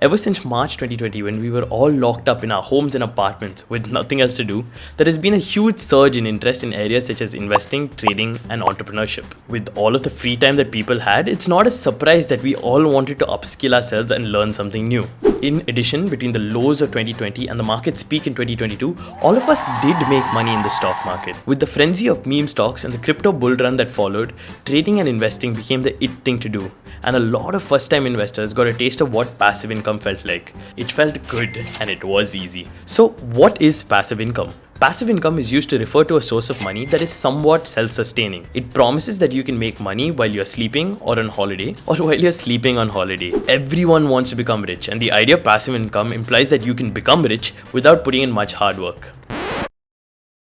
Ever since March 2020, when we were all locked up in our homes and apartments with nothing else to do, there has been a huge surge in interest in areas such as investing, trading, and entrepreneurship. With all of the free time that people had, it's not a surprise that we all wanted to upskill ourselves and learn something new. In addition, between the lows of 2020 and the market's peak in 2022, all of us did make money in the stock market. With the frenzy of meme stocks and the crypto bull run that followed, trading and investing became the it thing to do. And a lot of first-time investors got a taste of what passive income felt like. It felt good and it was easy. So what is passive income? Passive income is used to refer to a source of money that is somewhat self-sustaining. It promises that you can make money while you're sleeping or on holiday, or while you're sleeping on holiday. Everyone wants to become rich, and the idea of passive income implies that you can become rich without putting in much hard work.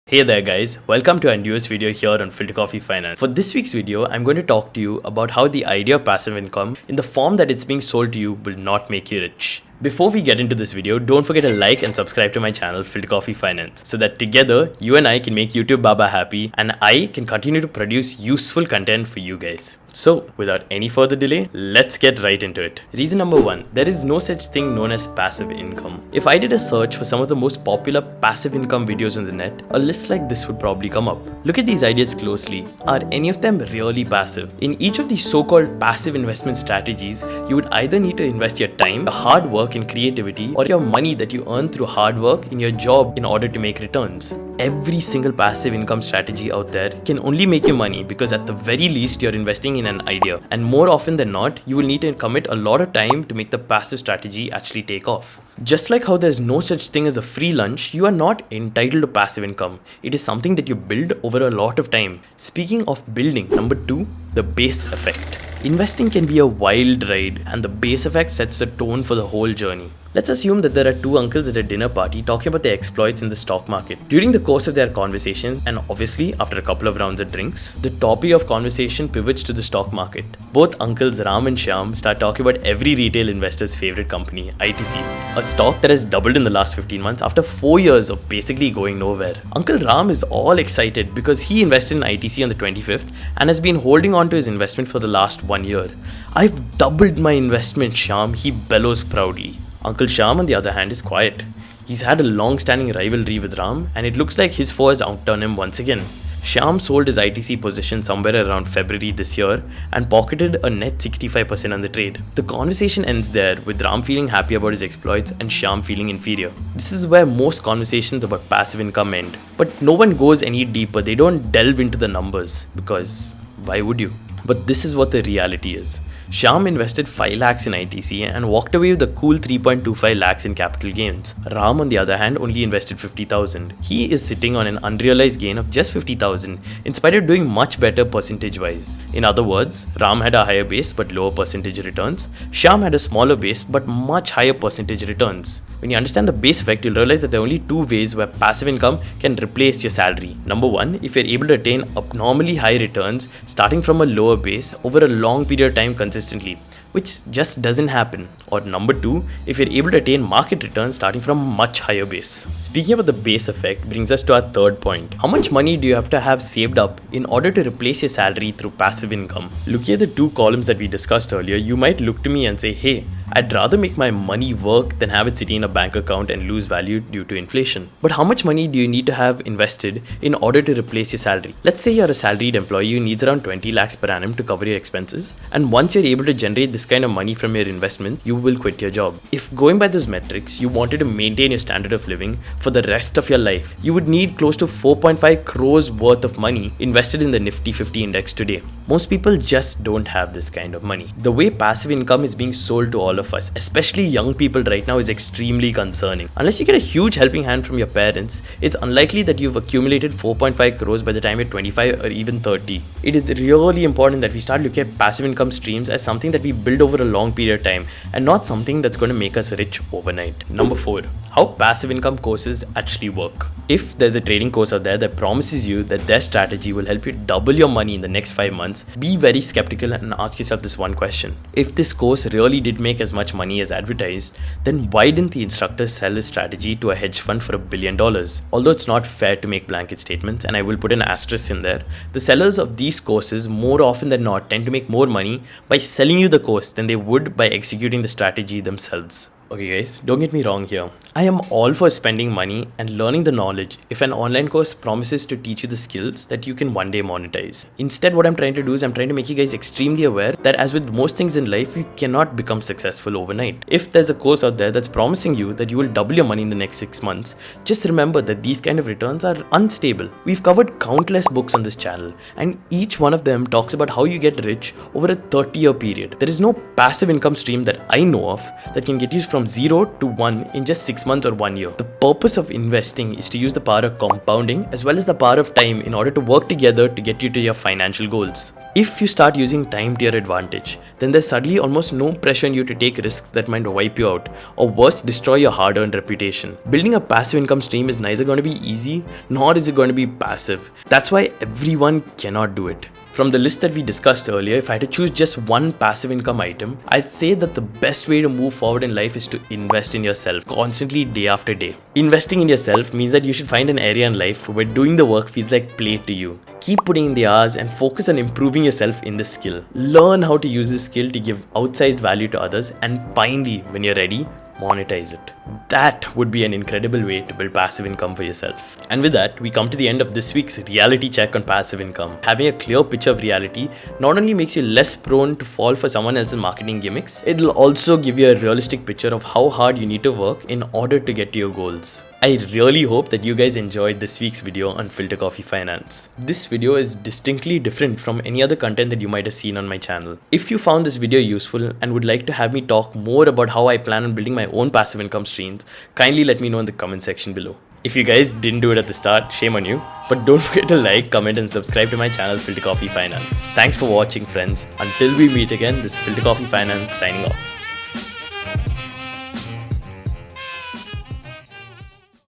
Hey there guys, welcome to our newest video here on FilterCoffeeFinance. For this week's video, I'm going to talk to you about how the idea of passive income in the form that it's being sold to you will not make you rich. Before we get into this video, don't forget to like and subscribe to my channel FilterCoffeeFinance so that together you and I can make YouTube Baba happy and I can continue to produce useful content for you guys. So without any further delay, let's get right into it. Reason number one, there is no such thing known as passive income. If I did a search for some of the most popular passive income videos on the net, a list like this would probably come up. Look at these ideas closely. Are any of them really passive? In each of these so-called passive investment strategies, you would either need to invest your time, your hard work and creativity, or your money that you earn through hard work in your job in order to make returns. Every single passive income strategy out there can only make you money because at the very least you're investing in an idea, and more often than not you will need to commit a lot of time to make the passive strategy actually take off. Just like how there's no such thing as a free lunch, you are not entitled to passive income. It is something that you build over a lot of time. Speaking of building, number two, the base effect. Investing can be a wild ride, and the base effect sets the tone for the whole journey. Let's assume that there are two uncles at a dinner party talking about their exploits in the stock market. During the course of their conversation, and obviously after a couple of rounds of drinks, the topic of conversation pivots to the stock market. Both uncles Ram and Shyam start talking about every retail investor's favorite company, ITC, a stock that has doubled in the last 15 months after 4 years of basically going nowhere. Uncle Ram is all excited because he invested in ITC on the 25th and has been holding on to his investment for the last 1 year. "I've doubled my investment, Shyam," he bellows proudly. Uncle Shyam, on the other hand, is quiet. He's had a long-standing rivalry with Ram, and it looks like his foe has outdone him once again. Shyam sold his ITC position somewhere around February this year and pocketed a net 65% on the trade. The conversation ends there, with Ram feeling happy about his exploits and Shyam feeling inferior. This is where most conversations about passive income end. But no one goes any deeper. They don't delve into the numbers, because why would you? But this is what the reality is. Shyam invested 5 lakhs in ITC and walked away with a cool 3.25 lakhs in capital gains. Ram, on the other hand, only invested 50,000. He is sitting on an unrealized gain of just 50,000 in spite of doing much better percentage-wise. In other words, Ram had a higher base but lower percentage returns. Shyam had a smaller base but much higher percentage returns. When you understand the base effect, you'll realize that there are only two ways where passive income can replace your salary. Number one, if you're able to attain abnormally high returns starting from a lower base over a long period of time consistently, which just doesn't happen. Or number two, if you're able to attain market returns starting from a much higher base. Speaking about the base effect brings us to our third point. How much money do you have to have saved up in order to replace your salary through passive income? Looking at the two columns that we discussed earlier, you might look to me and say, hey, I'd rather make my money work than have it sitting in a bank account and lose value due to inflation. But how much money do you need to have invested in order to replace your salary? Let's say you're a salaried employee who needs around 20 lakhs per annum to cover your expenses, and once you're able to generate this kind of money from your investment, you will quit your job. If going by those metrics, you wanted to maintain your standard of living for the rest of your life, you would need close to 4.5 crores worth of money invested in the Nifty 50 index today. Most people just don't have this kind of money. The way passive income is being sold to all of us, especially young people right now, is extremely concerning. Unless you get a huge helping hand from your parents, it's unlikely that you've accumulated 4.5 crores by the time you're 25 or even 30. It is really important that we start looking at passive income streams as something that we build over a long period of time and not something that's going to make us rich overnight. Number 4, how passive income courses actually work. If there's a trading course out there that promises you that their strategy will help you double your money in the next 5 months, be very skeptical and ask yourself this one question. If this course really did make as much money as advertised, then why didn't the instructor sell his strategy to a hedge fund for $1 billion? Although it's not fair to make blanket statements, and I will put an asterisk in there, the sellers of these courses more often than not tend to make more money by selling you the course than they would by executing the strategy themselves. Okay guys, don't get me wrong here. I am all for spending money and learning the knowledge if an online course promises to teach you the skills that you can one day monetize. Instead, what I'm trying to do is I'm trying to make you guys extremely aware that as with most things in life, you cannot become successful overnight. If there's a course out there that's promising you that you will double your money in the next 6 months, just remember that these kind of returns are unstable. We've covered countless books on this channel, and each one of them talks about how you get rich over a 30-year period. There is no passive income stream that I know of that can get you from 0 to 1 in just 6 months or 1 year. The purpose of investing is to use the power of compounding as well as the power of time in order to work together to get you to your financial goals. If you start using time to your advantage, then there's suddenly almost no pressure on you to take risks that might wipe you out, or worse, destroy your hard-earned reputation. Building a passive income stream is neither going to be easy, nor is it going to be passive. That's why everyone cannot do it. From the list that we discussed earlier, if I had to choose just one passive income item, I'd say that the best way to move forward in life is to invest in yourself constantly, day after day. Investing in yourself means that you should find an area in life where doing the work feels like play to you. Keep putting in the hours and focus on improving yourself in the skill. Learn how to use this skill to give outsized value to others, and finally, when you're ready, monetize it. That would be an incredible way to build passive income for yourself. And with that, we come to the end of this week's reality check on passive income. Having a clear picture of reality not only makes you less prone to fall for someone else's marketing gimmicks, it'll also give you a realistic picture of how hard you need to work in order to get to your goals. I really hope that you guys enjoyed this week's video on FilterCoffeeFinance. This video is distinctly different from any other content that you might have seen on my channel. If you found this video useful and would like to have me talk more about how I plan on building my own passive income streams, kindly let me know in the comment section below. If you guys didn't do it at the start, shame on you. But don't forget to like, comment and subscribe to my channel FilterCoffeeFinance. Thanks for watching, friends. Until we meet again, this is FilterCoffeeFinance signing off.